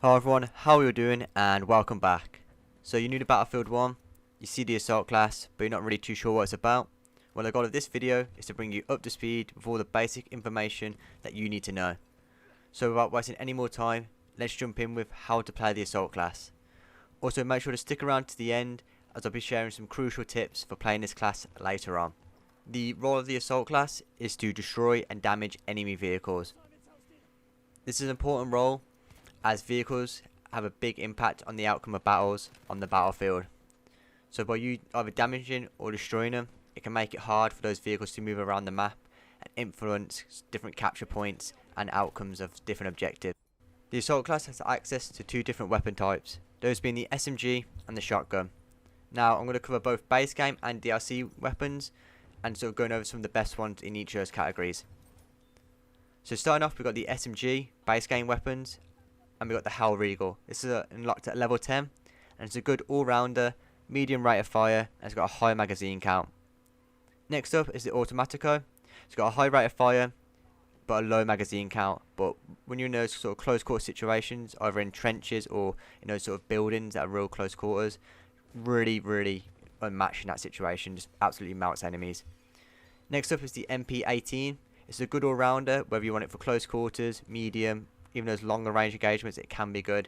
Hi everyone, how are you doing and welcome back. So you're new to Battlefield 1, you see the assault class but you're not really too sure what it's about. Well, the goal of this video is to bring you up to speed with all the basic information that you need to know. So without wasting any more time, let's jump in with how to play the assault class. Also make sure to stick around to the end as I'll be sharing some crucial tips for playing this class later on. The role of the assault class is to destroy and damage enemy vehicles. This is an important role as vehicles have a big impact on the outcome of battles on the battlefield. So by you either damaging or destroying them, it can make it hard for those vehicles to move around the map and influence different capture points and outcomes of different objectives. The assault class has access to two different weapon types, those being the SMG and the shotgun. Now I'm going to cover both base game and DLC weapons and sort of going over some of the best ones in each of those categories. So starting off, we've got the SMG base game weapons, and we've got the Hellriegel. This is unlocked at level 10, and it's a good all-rounder, medium rate of fire, and it's got a high magazine count. Next up is the Automatico. It's got a high rate of fire, but a low magazine count. But when you're in those sort of close quarter situations, either in trenches or in those sort of buildings that are real close quarters, really unmatched in that situation. Just absolutely melts enemies. Next up is the MP18. It's a good all-rounder, whether you want it for close quarters, medium, even those longer range engagements, it can be good.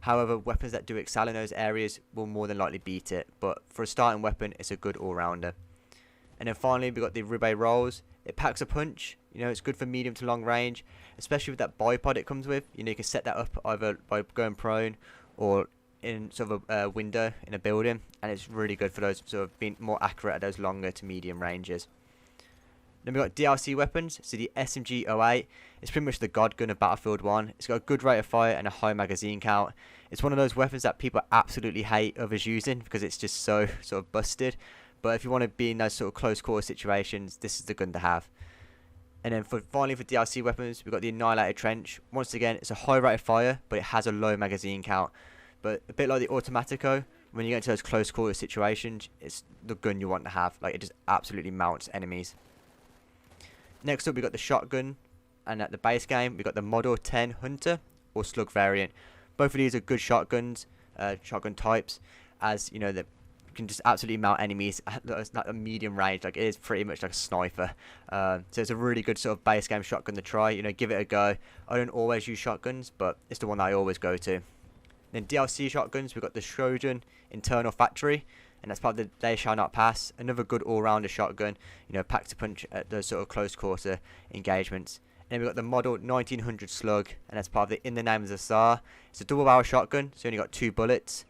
However, weapons that do excel in those areas will more than likely beat it, but for a starting weapon, it's a good all-rounder. And then finally, we've got the Roubaix Rolls. It packs a punch, it's good for medium to long range, especially with that bipod it comes with. You can set that up either by going prone or in sort of a window in a building, and it's really good for those sort of being more accurate at those longer to medium ranges. Then we've got DLC weapons, so the SMG-08, it's pretty much the god gun of Battlefield 1. It's got a good rate of fire and a high magazine count. It's one of those weapons that people absolutely hate others using because it's just so sort of busted. But if you want to be in those sort of close quarter situations, this is the gun to have. And then finally for DLC weapons, we've got the Annihilator Trench. Once again, it's a high rate of fire, but it has a low magazine count. But a bit like the Automatico, when you get into those close quarter situations, it's the gun you want to have. Like, it just absolutely mounts enemies. Next up, we've got the shotgun, and at the base game, we've got the Model 10 Hunter or Slug variant. Both of these are good shotguns, shotgun types, as they can just absolutely mount enemies at a medium range. Like, it is pretty much like a sniper. So it's a really good sort of base game shotgun to try. Give it a go. I don't always use shotguns, but it's the one that I always go to. Then DLC shotguns, we've got the Trojan Internal Factory, and that's part of the They Shall Not Pass. Another good all-rounder shotgun, packed to punch at those sort of close quarter engagements. And then we've got the Model 1900 Slug, and that's part of the In the Name of the Tsar. It's a double barrel shotgun, so you only got 2 bullets,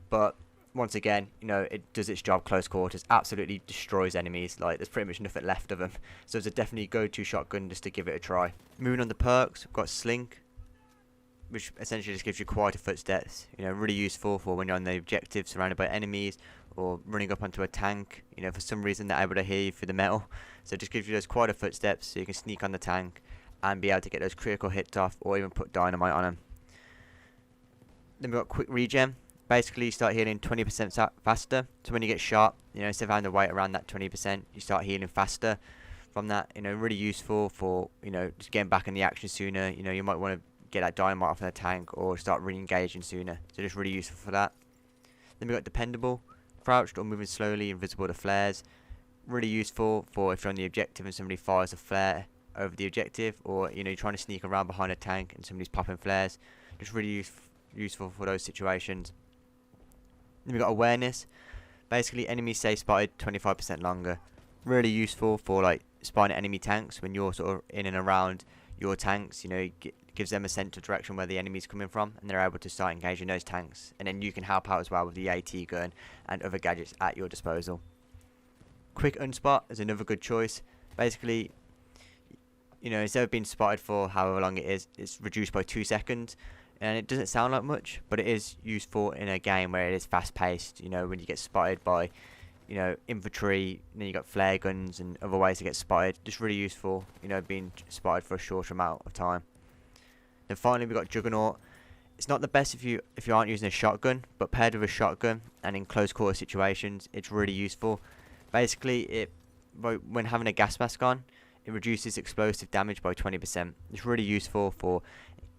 but once again, it does its job close quarters, absolutely destroys enemies. Like, there's pretty much nothing left of them. So it's a definitely go-to shotgun just to give it a try. Moving on to perks, we've got Slink, which essentially just gives you quieter footsteps. Really useful for when you're on the objective surrounded by enemies or running up onto a tank. For some reason they're able to hear you through the metal, so it just gives you those quieter footsteps so you can sneak on the tank and be able to get those critical hits off or even put dynamite on them. Then we've got quick regen. Basically, you start healing 20% faster, so when you get shot, instead of having to wait around that 20%, you start healing faster from that. Really useful for just getting back in the action sooner. You might want to get that dynamite off in the tank or start re-engaging sooner, so just really useful for that. Then we've got dependable, crouched or moving slowly, invisible to flares. Really useful for if you're on the objective and somebody fires a flare over the objective, or you're trying to sneak around behind a tank and somebody's popping flares. Just really useful for those situations. Then we've got awareness. Basically, enemies stay spotted 25% longer. Really useful for like spotting enemy tanks when you're sort of in and around your tanks. It gives them a sense of direction where the enemy's coming from, and they're able to start engaging those tanks. And then you can help out as well with the AT gun and other gadgets at your disposal. Quick unspot is another good choice. Basically, instead of being spotted for however long it is, it's reduced by 2 seconds. And it doesn't sound like much, but it is useful in a game where it is fast paced. When you get spotted by infantry, and then you got flare guns and other ways to get spotted. Just really useful, being spotted for a shorter amount of time. Then finally, we've got Juggernaut. It's not the best if you aren't using a shotgun, but paired with a shotgun and in close quarter situations, it's really useful. Basically, when having a gas mask on, it reduces explosive damage by 20%. It's really useful for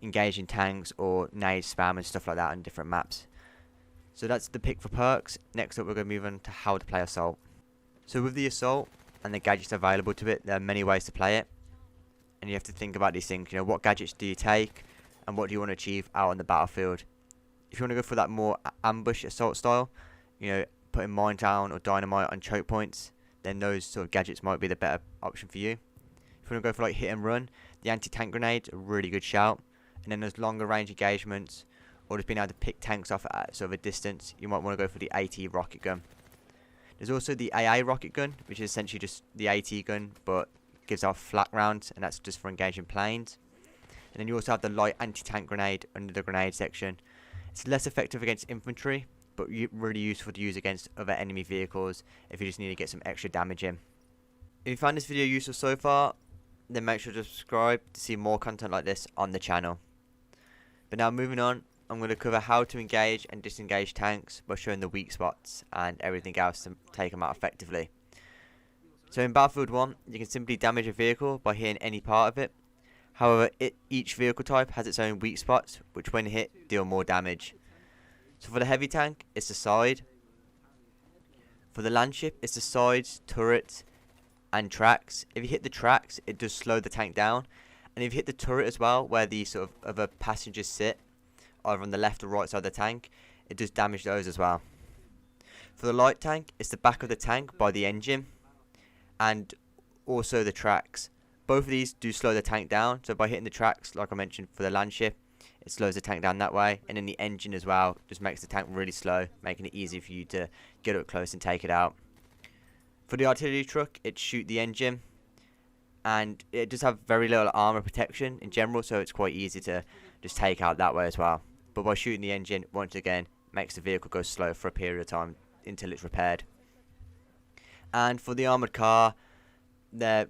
engaging tanks or nade spam and stuff like that on different maps. So that's the pick for perks. Next up we're going to move on to how to play Assault. So with the Assault and the gadgets available to it, there are many ways to play it. And you have to think about these things, what gadgets do you take and what do you want to achieve out on the battlefield. If you want to go for that more ambush Assault style, putting mine down or dynamite on choke points, then those sort of gadgets might be the better option for you. If you want to go for like hit and run, the anti-tank grenades are a really good shout. And then there's longer range engagements, or just being able to pick tanks off at sort of a distance, you might want to go for the AT rocket gun. There's also the AA rocket gun, which is essentially just the AT gun, but gives off flak rounds, and that's just for engaging planes. And then you also have the light anti-tank grenade under the grenade section. It's less effective against infantry, but really useful to use against other enemy vehicles if you just need to get some extra damage in. If you found this video useful so far, then make sure to subscribe to see more content like this on the channel. But now moving on, I'm going to cover how to engage and disengage tanks by showing the weak spots and everything else to take them out effectively. So in Battlefield 1, you can simply damage a vehicle by hitting any part of it. However, each vehicle type has its own weak spots, which when hit, deal more damage. So for the heavy tank, it's the side. For the land ship, it's the sides, turrets, and tracks. If you hit the tracks, it does slow the tank down. And if you hit the turret as well, where the sort of other passengers sit, either on the left or right side of the tank, it does damage those as well. For the light tank, it's the back of the tank by the engine, and also the tracks. Both of these do slow the tank down, so by hitting the tracks, like I mentioned for the land ship, it slows the tank down that way, and then the engine as well just makes the tank really slow, making it easy for you to get up close and take it out. For the artillery truck, it shoots the engine, and it does have very little armor protection in general, so it's quite easy to just take out that way as well. But by shooting the engine, once again, makes the vehicle go slow for a period of time until it's repaired. And for the armoured car, they're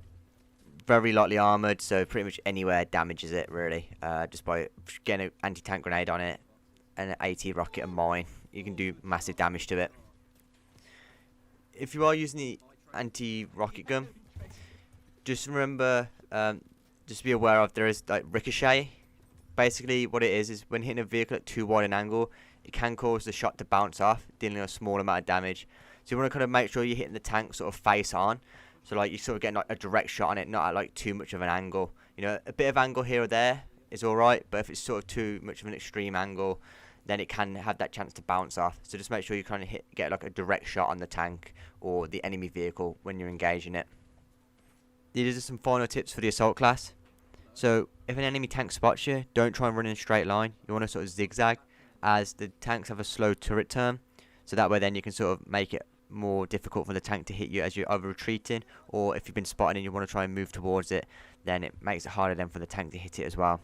very lightly armoured, so pretty much anywhere damages it really. Just by getting an anti-tank grenade on it, and an AT rocket and mine, you can do massive damage to it. If you are using the anti-rocket gun, just remember, just be aware of there is like ricochet. Basically what it is when hitting a vehicle at too wide an angle, it can cause the shot to bounce off, dealing a small amount of damage. So you want to kind of make sure you're hitting the tank sort of face on, so like you're sort of getting like a direct shot on it, not at like too much of an angle. A bit of angle here or there is alright, but if it's sort of too much of an extreme angle, then it can have that chance to bounce off. So just make sure you kind of get like a direct shot on the tank or the enemy vehicle when you're engaging it. These are some final tips for the assault class. So if an enemy tank spots you, don't try and run in a straight line. You want to sort of zigzag, as the tanks have a slow turret turn, so that way then you can sort of make it more difficult for the tank to hit you as you're either retreating, or if you've been spotted and you want to try and move towards it, then it makes it harder then for the tank to hit it as well.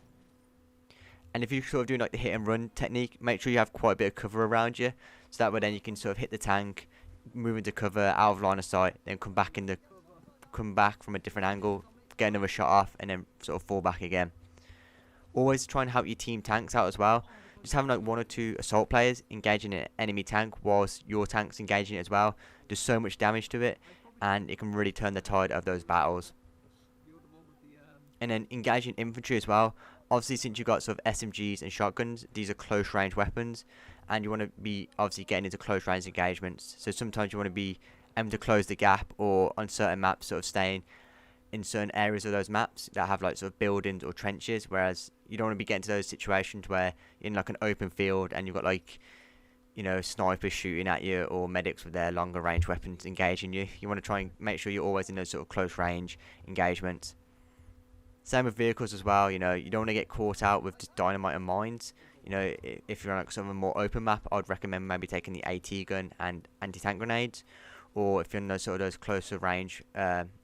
And if you're sort of doing like the hit and run technique, make sure you have quite a bit of cover around you, so that way then you can sort of hit the tank, move into cover, out of line of sight, then come back from a different angle, get another shot off, and then sort of fall back again. Always try and help your team tanks out as well. Just having like one or two assault players engaging an enemy tank whilst your tank's engaging it as well does so much damage to it, and it can really turn the tide of those battles. And then engaging infantry as well. Obviously, since you've got sort of SMGs and shotguns, these are close range weapons, and you want to be obviously getting into close range engagements. So sometimes you want to be able to close the gap, or on certain maps sort of staying in certain areas of those maps that have like sort of buildings or trenches, whereas you don't want to be getting to those situations where you're in like an open field and you've got like snipers shooting at you, or medics with their longer range weapons engaging you. You want to try and make sure you're always in those sort of close range engagements. Same with vehicles as well. You don't want to get caught out with just dynamite and mines. If you're on like some of a more open map, I'd recommend maybe taking the AT gun and anti-tank grenades, or if you're in those closer range,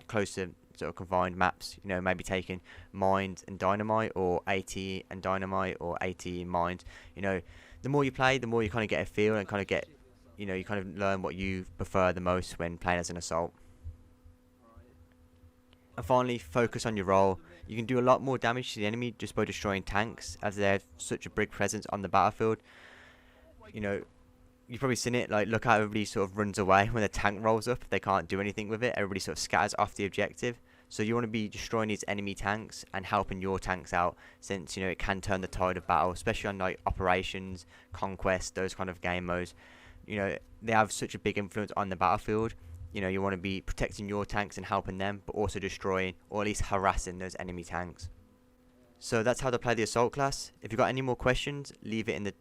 closer sort of confined maps, maybe taking mines and dynamite, or AT and dynamite, or AT and mines. The more you play, the more you kind of get a feel and kind of get, you kind of learn what you prefer the most when playing as an assault. And finally, focus on your role. You can do a lot more damage to the enemy just by destroying tanks, as they have such a big presence on the battlefield. You've probably seen it, like look how everybody sort of runs away when the tank rolls up. They can't do anything with it. Everybody sort of scatters off the objective. So you want to be destroying these enemy tanks and helping your tanks out, since it can turn the tide of battle, especially on like operations, conquest, those kind of game modes. They have such a big influence on the battlefield. You want to be protecting your tanks and helping them, but also destroying or at least harassing those enemy tanks. So that's how to play the assault class. If you've got any more questions, leave it in the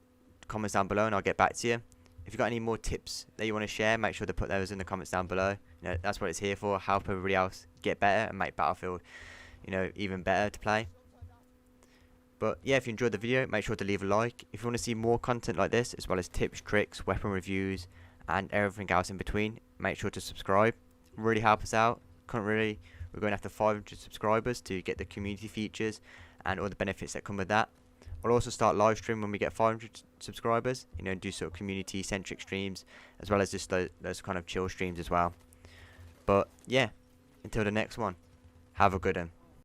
comments down below and I'll get back to you. If you've got any more tips that you want to share, make sure to put those in the comments down below. That's what it's here for, help everybody else get better and make Battlefield even better to play. But yeah, if you enjoyed the video, make sure to leave a like. If you want to see more content like this, as well as tips, tricks, weapon reviews and everything else in between, make sure to subscribe. Really help us out. We're going after 500 subscribers to get the community features and all the benefits that come with that. I'll also start live stream when we get 500 subscribers, and do sort of community centric streams, as well as just those kind of chill streams as well. But yeah, until the next one, have a good one.